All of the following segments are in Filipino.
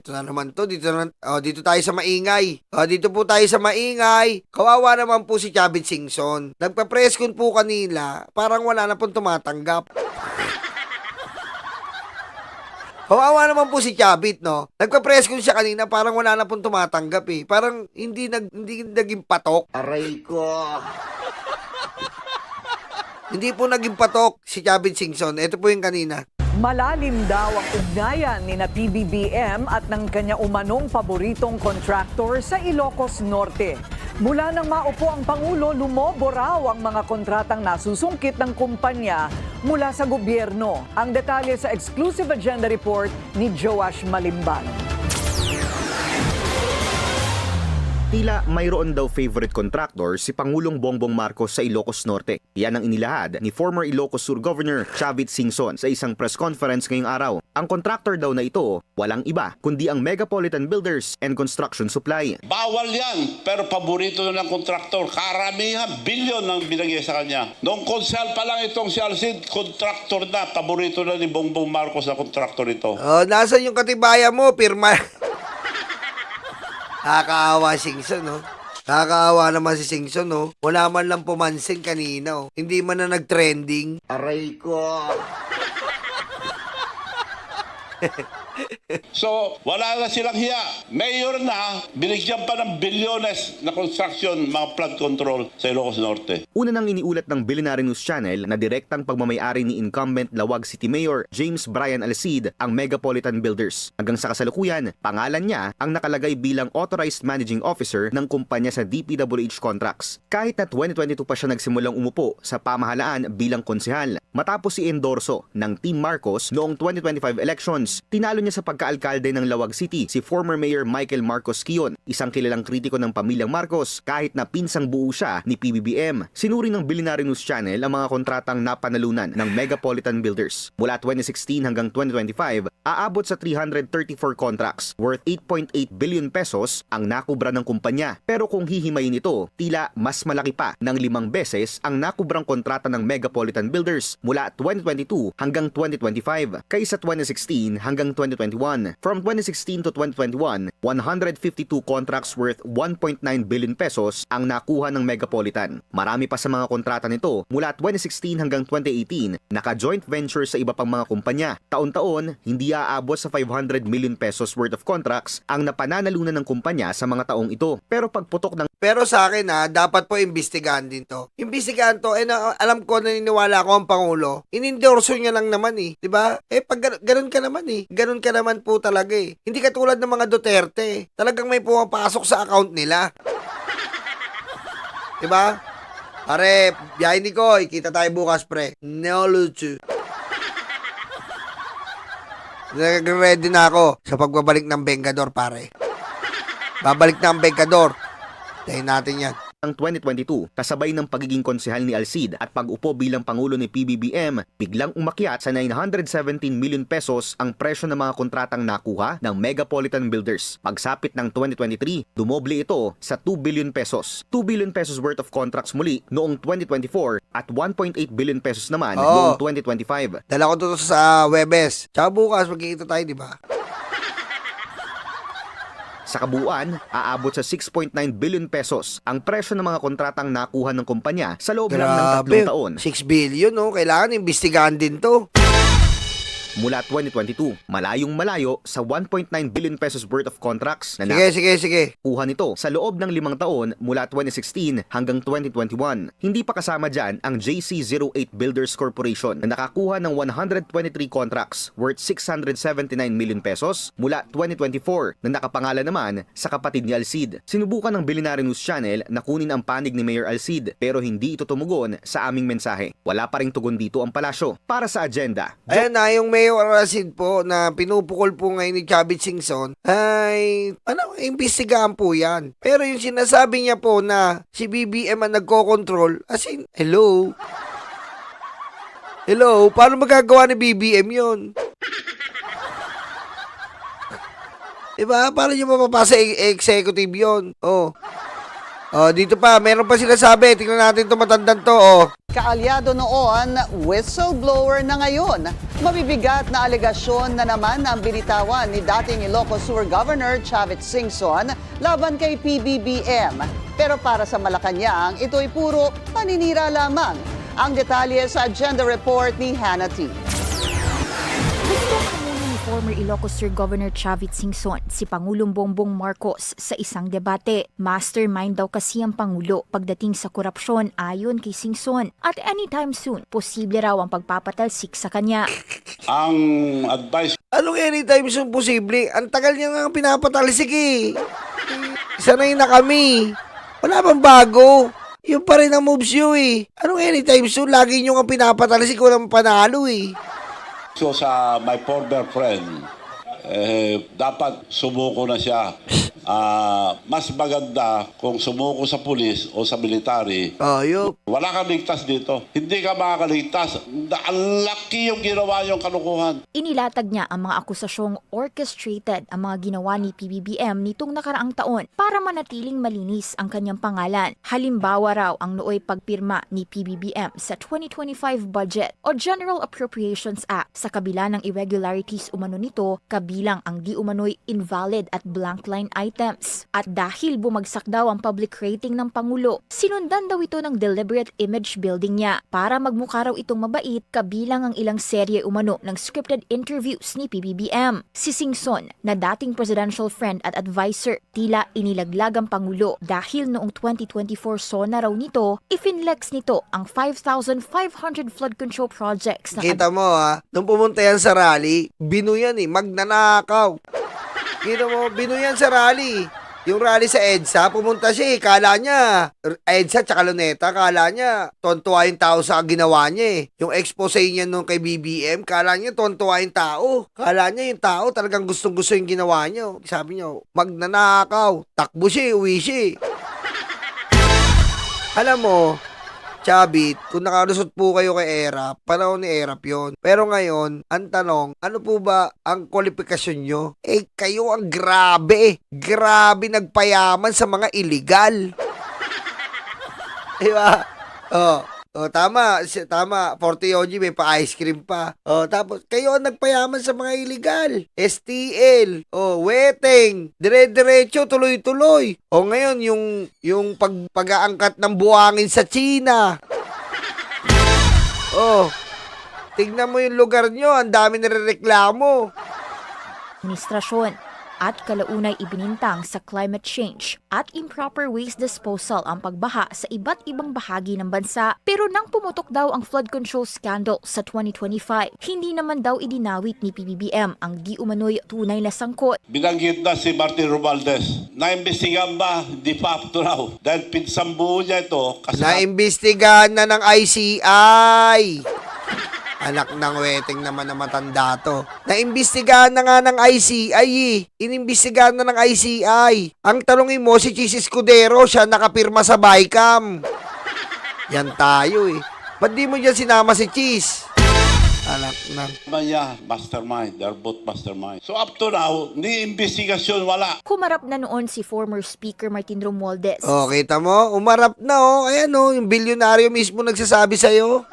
Ito na naman to, dito tayo sa maingay. Dito po tayo sa maingay. Kawawa naman po si Chavit Singson. Nagpa-press con po kanila, parang wala na pong tumatanggap. Kawawa naman po si Chavit, no? Nagpa-press con siya kanina, parang wala na pong tumatanggap eh. Parang hindi naging patok. Aray ko. Hindi po naging patok si Chavit Singson. Ito po yung kanina. Malalim daw ang ugnayan ni na PBBM at ng kanya umanong paboritong kontraktor sa Ilocos Norte. Mula nang maupo ang Pangulo, lumobo raw ang mga kontratang nasusungkit ng kumpanya mula sa gobyerno. Ang detalye sa exclusive agenda report ni Joash Malimban. Tila mayroon daw favorite contractor si Pangulong Bongbong Marcos sa Ilocos Norte. Yan ang inilahad ni former Ilocos Sur Governor Chavit Singson sa isang press conference ngayong araw. Ang contractor daw na ito, walang iba kundi ang Megapolitan Builders and Construction Supply. Bawal yan, pero paborito na ng kontraktor. Karamihan, bilyon ang binigay sa kanya. Noong konsel pa lang itong si Alcid, kontraktor na. Paborito na ni Bongbong Marcos na kontraktor ito. Nasaan yung katibayan mo? Pirma. Nakakaawa Singson, no? Nakakaawa naman si Singson, no? Wala man lang pumansin kanina, oh. Hindi man na nag-trending. Aray ko. So, wala na silang hiya. Mayor na, binigyan pa ng bilyones na construction, mga flood control sa Ilocos Norte. Una nang iniulat ng Billionaire News Channel na direktang pagmamayari ni incumbent Lawag City Mayor James Brian Alcid ang Megapolitan Builders. Hanggang sa kasalukuyan, pangalan niya ang nakalagay bilang Authorized Managing Officer ng kumpanya sa DPWH Contracts. Kahit na 2022 pa siya nagsimulang umupo sa pamahalaan bilang konsehal. Matapos i-endorso ng Team Marcos noong 2025 elections, tinalo niya sa pagkaalkalde ng Lawag City si former Mayor Michael Marcos Quion, isang kilalang kritiko ng pamilyang Marcos kahit na pinsang buo siya ni PBBM. Sinuri ng Billionaire News Channel ang mga kontratang napanalunan ng Megapolitan Builders. Mula 2016 hanggang 2025, aabot sa 334 contracts worth 8.8 billion pesos ang nakubra ng kumpanya. Pero kung hihimayin ito, tila mas malaki pa ng 5 beses ang nakubrang kontrata ng Megapolitan Builders mula 2022 hanggang 2025 kaysa 2016 hanggang 2021. From 2016 to 2021, 152 contracts worth 1.9 billion pesos ang nakuha ng Megapolitan. Marami pa sa mga kontrata nito mula 2016 hanggang 2018, naka-joint venture sa iba pang mga kumpanya. Taon-taon, hindi aabot sa 500 million pesos worth of contracts ang napananalunan ng kumpanya sa mga taong ito. Pero pagputok ng Pero sa akin dapat po imbestigahan din to. Imbestigahan to, alam ko, naniniwala ko ang Pangulo. Inendorso niya lang naman eh. 'Di ba? Pag ganun ka naman eh. Ganun ka naman po talaga eh. Hindi katulad ng mga Duterte. Talagang may pumapasok sa account nila. 'Di ba? Pare, biyahe ni Koy. Kita tayo bukas, pre. No, Luchu. Ready na ako sa pagbabalik ng Bengador, pare. Babalik na ang Bengador. Tayo natin yan. Ang 2022, kasabay ng pagiging konsehal ni Alcid at pag-upo bilang Pangulo ni PBBM, biglang umakyat sa 917 million pesos ang presyo ng mga kontratang nakuha ng Megapolitan Builders. Pagsapit ng 2023, dumoble ito sa 2 billion pesos. 2 billion pesos worth of contracts muli noong 2024 at 1.8 billion pesos naman noong 2025. Dala ko to sa Webes. Tsaka bukas, magkikita tayo, di ba? Sa kabuuan, aabot sa 6.9 billion pesos ang presyo ng mga kontratang nakuha ng kumpanya sa loob lang ng 3 taon. 6 billion, no? Kailangan imbestigahan din to. Mula 2022, malayong-malayo sa 1.9 billion pesos worth of contracts na Sige. nakuha nito sa loob ng 5 taon mula 2016 hanggang 2021. Hindi pa kasama dyan ang JC08 Builders Corporation na nakakuha ng 123 contracts worth 679 million pesos mula 2024 na nakapangalan naman sa kapatid ni Alcid. Sinubukan ng Billionaire News Channel na kunin ang panig ni Mayor Alcid pero hindi ito tumugon sa aming mensahe. Wala pa ring tugon dito ang palasyo. Para sa agenda, Ayan na, yung Mayor Alcid po na pinupukol po ngayon ni Chavit Singson ay, imbestigahan po yan. Pero yung sinasabi niya po na si BBM ang nagko-control, as in, hello? Hello? Paano magagawa ni BBM yun? Diba? Paano nyo mapapasa executive yun? Dito pa, meron pa sinasabi. Tingnan natin ito, matandang to, Kaalyado noon, whistleblower na ngayon. Mabibigat na alegasyon na naman ang binitawan ni dating Ilocos Sur Governor Chavit Singson laban kay PBBM. Pero para sa Malacanang, ito'y puro paninira lamang. Ang detalye sa agenda report ni Hannah T. Former Ilocos Sur Governor Chavit Singson si Pangulong Bongbong Marcos sa isang debate. Mastermind daw kasi ang Pangulo pagdating sa korupsyon ayon kay Singson at anytime soon, posible raw ang pagpapatalsik sa kanya. Ang advice Anong anytime soon posible? Ang tagal niya nga pinapatalisik eh. Sanay na kami. Wala bang bago? Yung pa rin ang moves nyo eh. Anong anytime soon? Lagi nyo nga pinapatalisik, walang panalo eh. ko sa my former friend, dapat sumuko na siya. Mas maganda kung sumuko sa pulis o sa military. Ayop. Wala kang ligtas dito. Hindi ka makakaligtas. Ang laki yung ginawa yung kalukuhan. Inilatag niya ang mga akusasyong orchestrated ang mga ginawa ni PBBM nitong nakaraang taon para manatiling malinis ang kanyang pangalan. Halimbawa raw ang nooy pagpirma ni PBBM sa 2025 budget o General Appropriations Act. Sa kabila ng irregularities umano nito, kabilang ang di umano'y invalid at blank line items. At dahil bumagsak daw ang public rating ng Pangulo, sinundan daw ito ng deliberate image building niya para magmukha raw itong mabait kabilang ang ilang serye umano ng scripted interviews ni PBBM. Si Singson, na dating presidential friend at advisor, tila inilaglag ang Pangulo dahil noong 2024 SONA raw nito, ifinlex nito ang 5,500 flood control projects na Kita mo ha, nung pumunta yan sa rally, binuyan eh, magnanakaw. Kita mo, binuyan sa rally. Yung rally sa EDSA, pumunta siya eh, kala niya, EDSA tsaka Luneta, kala niya, tontuwa yung tao sa ginawa niya eh. Yung expose niya nung kay BBM, kala niya tontuwa yung tao. Kala niya yung tao talagang gustong-gusto yung ginawa niya. Sabi niya, magnanakaw, takbo siya, uwi siya. Alam mo, Chavit, kung nakalusot po kayo kay Erap, panahon ni Erap yon. Pero ngayon, ang tanong, ano po ba ang kwalifikasyon nyo? Eh, kayo ang grabe. Grabe nagpayaman sa mga illegal. Diba? Tama. Tama. 40 OG, may pa-ice cream pa. Tapos, kayo ang nagpayaman sa mga illegal. STL. Weteng. Dire-diretso, tuloy-tuloy. Ngayon, yung pag-aangkat ng buhangin sa China. Tignan mo yung lugar nyo. Ang dami nare-reklamo. administrasyon. At kalaunay ibinintang sa climate change at improper waste disposal ang pagbaha sa iba't ibang bahagi ng bansa. Pero nang pumutok daw ang flood control scandal sa 2025, hindi naman daw idinawit ni PBBM ang di umano'y tunay na sangkot. Binanggit na si Martin Romualdez. Naimbestigahan ba? Di pa up to now. Dahil pinsambuho niya ito. Naimbestigahan na ng ICI. Anak ng weteng naman na matanda to. Naimbestigahan na nga ng ICI eh. Inimbestigahan na ng ICI. Ang tanongin mo si Chis Escudero, siya nakapirma sa BICAM. Yan tayo eh. Ba't di mo dyan sinama si Chis? Anak ng... Maya, mastermind. They're both mastermind. So up to now, ni investigasyon wala. Humarap na noon si former Speaker Martin Romualdez. Kita mo? Umarap na Ayan yung bilyonaryo mismo nagsasabi sa'yo.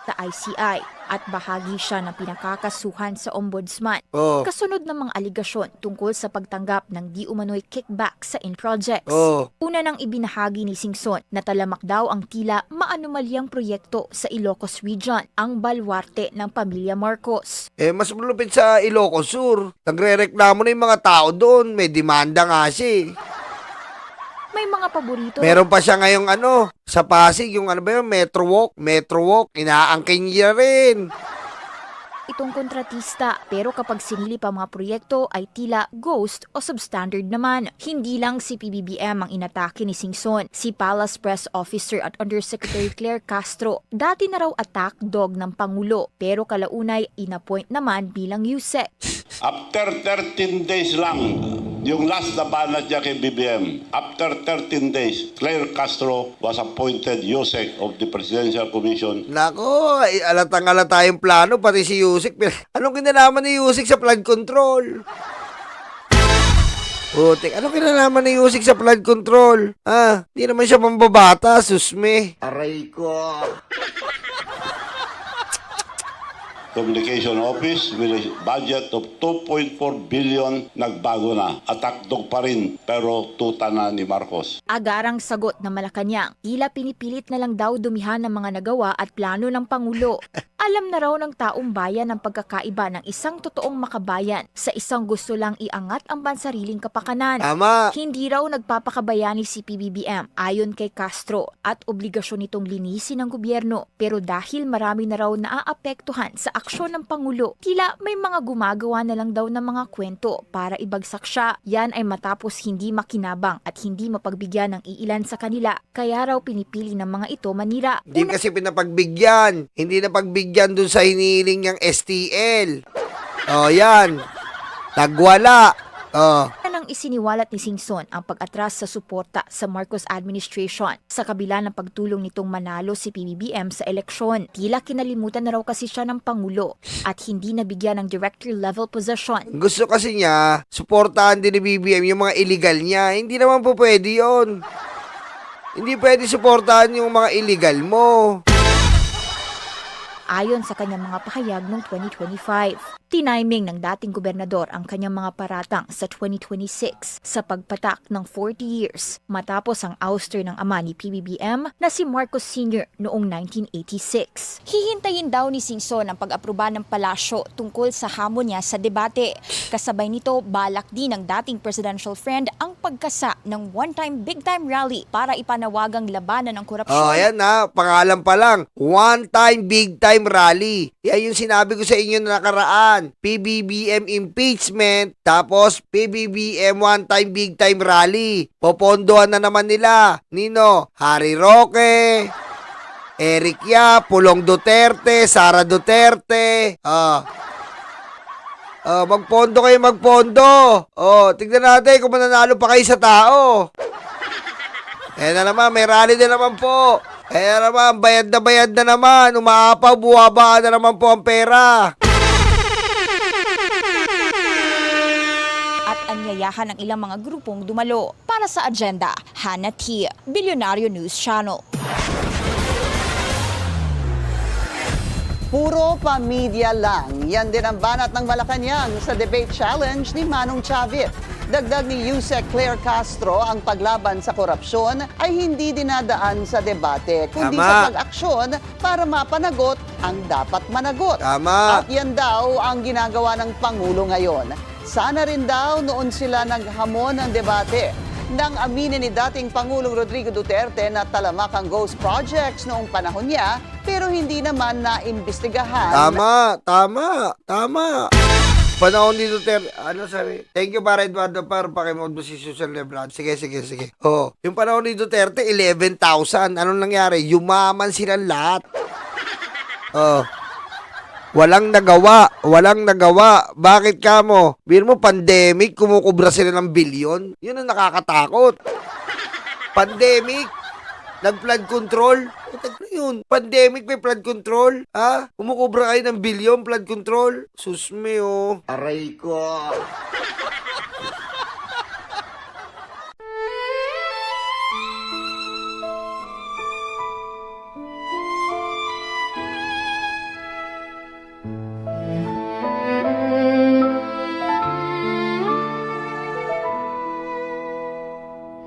Sa ICI at bahagi siya ng pinakakasuhan sa ombudsman. Kasunod ng mga aligasyon tungkol sa pagtanggap ng di umano'y kickback sa in-projects. Una nang ibinahagi ni Singson na talamak daw ang tila maanumalyang proyekto sa Ilocos Region, ang balwarte ng pamilya Marcos. Mas malupit sa Ilocos Sur. Nagre-reklamo na yung mga tao doon. May demanda nga siya May mga paborito. Meron pa siya ngayong sa Pasig, yung Metro Walk, inaangkin niya rin. Itong kontratista, pero kapag sinilip ang mga proyekto ay tila ghost o substandard naman. Hindi lang si PBBM ang inatake ni Singson. Si Palace Press Officer at Undersecretary Claire Castro, dati na raw attack dog ng Pangulo, pero kalaunay inappoint naman bilang USEC. After 13 days lang, yung last na banat niya kay BBM, after 13 days, Claire Castro was appointed USEC of the Presidential Commission. Nako, alatang-alata yung plano, pati si Yusik. Anong kinalaman ni Yusik sa flood control? Putik, ano kinalaman ng Yusik sa flood control? Di naman siya mambabata, susme. Aray ko. Communication Office with a budget of 2.4 billion nagbago na. Atakdog pa rin pero tuta na ni Marcos. Agarang sagot na Malacanang, tila pinipilit na lang daw dumihan ng mga nagawa at plano ng Pangulo. Alam na raw ng taong bayan ang pagkakaiba ng isang totoong makabayan sa isang gusto lang iangat ang bansariling kapakanan. Tama. Hindi raw nagpapakabayani si PBBM ayon kay Castro at obligasyon nitong linisin ng gobyerno. Pero dahil marami na raw naaapektuhan sa aksyon ng Pangulo, tila may mga gumagawa na lang daw ng mga kwento para ibagsak siya. Yan ay matapos hindi makinabang at hindi mapagbigyan ng iilan sa kanila. Kaya raw pinipili ng mga ito manira. Hindi kasi pinapagbigyan. Hindi na pagbigyan dun sa hinihiling niyang STL. Yan. Nagwala. Nang isiniwalat ni Singson ang pag-atras sa suporta sa Marcos administration sa kabila ng pagtulong nitong manalo si PBBM sa eleksyon. Tila kinalimutan na raw kasi siya ng Pangulo at hindi nabigyan ng director level position. Gusto kasi niya, suportahan din ni BBM yung mga illegal niya. Hindi naman po pwede yun. Hindi pwede suportahan yung mga illegal mo. Ayon sa kanyang mga pahayag noong 2025. Tiniming ng dating gobernador ang kanyang mga paratang sa 2026 sa pagpatak ng 40 years matapos ang ouster ng ama ni PBBM na si Marcos Sr. noong 1986. Hihintayin daw ni Singson ang pag-aproba ng palasyo tungkol sa hamon niya sa debate. Kasabay nito, balak din ng dating presidential friend ang pagkasa ng one-time big-time rally para ipanawagang labanan ng korupsyon. Ayan na, pangalan pa lang. One time, big time rally. Yan yung sinabi ko sa inyo na nakaraan. PBBM impeachment, tapos PBBM one time, big time rally. Popondohan na naman nila. Nino? Harry Roque, Eric Yap, Pulong Duterte, Sara Duterte. Magpondo kayo, magpondo. Tignan natin kung mananalo pa kayo sa tao. Na naman, may rally din naman po. Naman, bayad na naman. Umaapaw, buwaba na naman po ang pera. At anyayahan ng ilang mga grupong dumalo. Para sa agenda, Hannah T., Bilyonaryo News Channel. Puro pa-media lang. Yan din ang banat ng Malacanang sa debate challenge ni Manong Chavit. Dagdag ni Yusek Claire Castro, ang paglaban sa korupsyon ay hindi dinadaan sa debate, kundi Tama. sa pag-aksyon para mapanagot ang dapat managot. Tama. At yan daw ang ginagawa ng Pangulo ngayon. Sana rin daw noon sila naghamon ng debate. Nang aminin ni dating Pangulong Rodrigo Duterte na talamak ang ghost projects noong panahon niya, pero hindi naman naimbestigahan. Tama. Panahon ni Duterte, ano sabi? Thank you para Eduardo para pakimod mo si Susan Lebron. Sige. Yung panahon ni Duterte, 11,000. Anong nangyari? Yumaman silang lahat. Walang nagawa. Bakit ka mo? Biro mo, pandemic, kumukubra sila ng bilyon. Yun ang nakakatakot. Pandemic, nag-flood control. Yun, pandemic may flood control. Kumukubra kayo ng bilyon, flood control. Susme, Aray ko.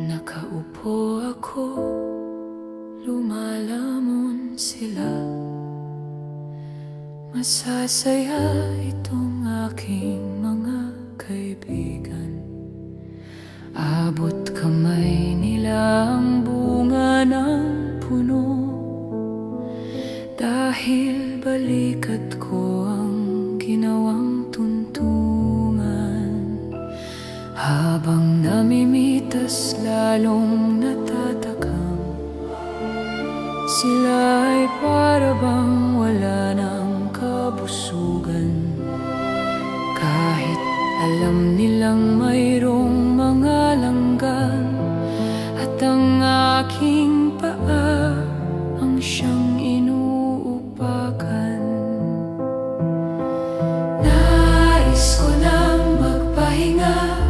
Nakaupo ako, lumalamon sila. Masasaya itong aking mga kaibigan. Abot kamay nila ang bunga ng puno, dahil balikat ko ang ginawang tuntungan. Habang namimitas lalong natatakam, sila ay para bang wala ng kabusugan. Kahit alam nilang mayroong mga langgan, at ang aking paa ang siyang inuupakan. Nais ko nang magpahinga,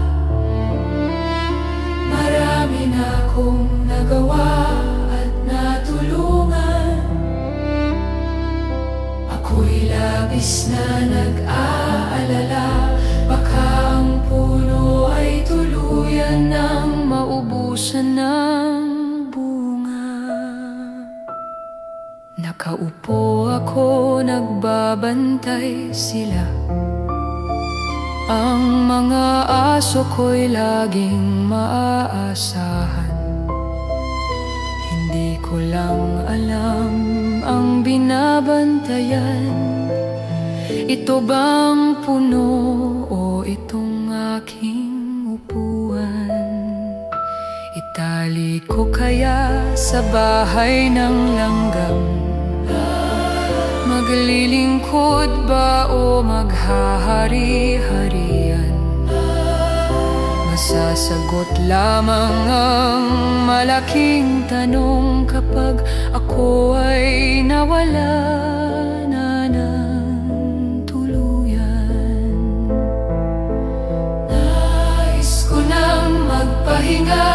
akong nagawa at natulungan. Ako'y labis na nag-aalala, baka ang puno ay tuluyan ng maubusan ng bunga. Nakaupo ako, nagbabantay sila. Ang mga aso ko'y laging maaasahan. Hindi ko lang alam ang binabantayan. Ito bang puno o itong aking upuan? Itali ko kaya sa bahay ng langgam? Maglilingkod ba o maghahari-harian? Masasagot lamang ang malaking tanong kapag ako ay nawala na ng tuluyan. Nais ko nang magpahinga,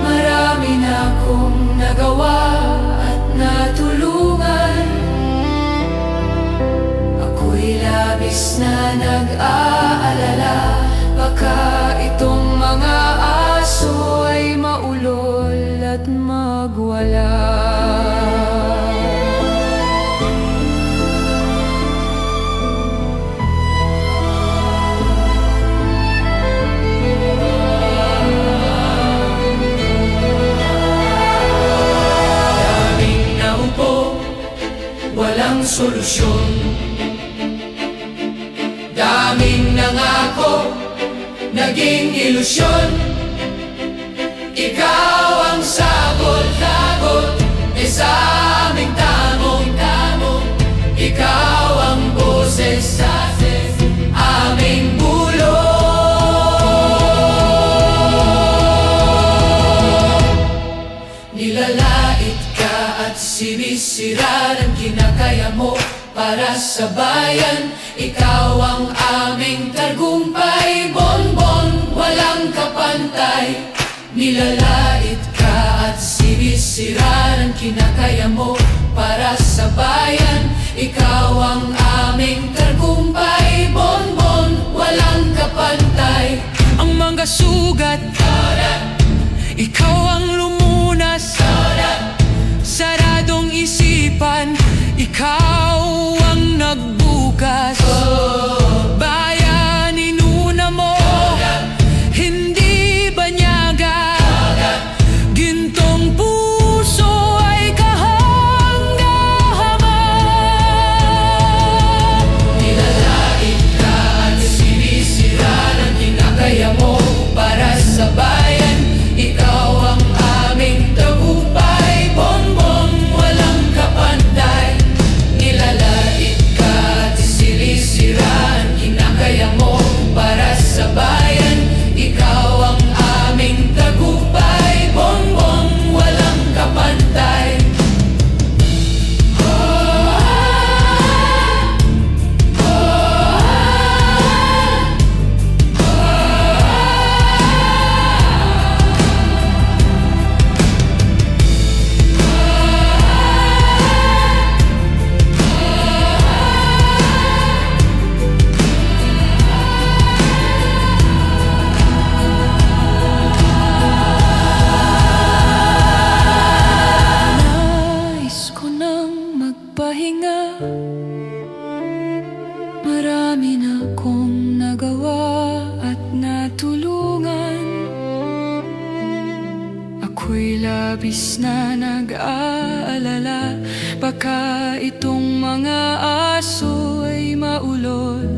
marami na akong nagawa at natulungan. Ako'y labis na nag-aalala, baka itong mga aso ay maulol at magwala. Walang solusyon, daming nangako, naging ilusyon. Ikaw ang sagot-lagot sa aming tamong-tamong. Ikaw ang boses sa aming bulong. Nilalait ka at sinisira ng kinakaya mo para sa bayan. Ikaw ang aming tagumpay, bonbon, walang kapantay. Nilalait ka at sinisira ng kinakaya mo para sa bayan. Ikaw ang aming tagumpay, bonbon, walang kapantay. Ang mga sugat, ikaw ang lumunas. Saradong isipan, ikaw ang nagbukas. Bayan, inuna mo, hindi banyaga. Gintong puso ay kahanga-hanga. Nilalait ka at sinisira ng kinakaya mo para sa bayan. Ikaw ang aming tagumpay, bonbon, walang kapantay. Nilalait ka at sinisira ang kinakaya mo para sa bayan. Ikaw ang aming tagumpay, bonbon, walang kapantay. Nais ko nang magpahinga, marami na akong nagawa at natulungan. Ako'y labis na nag-aalala, baka itong mga aso ay maulol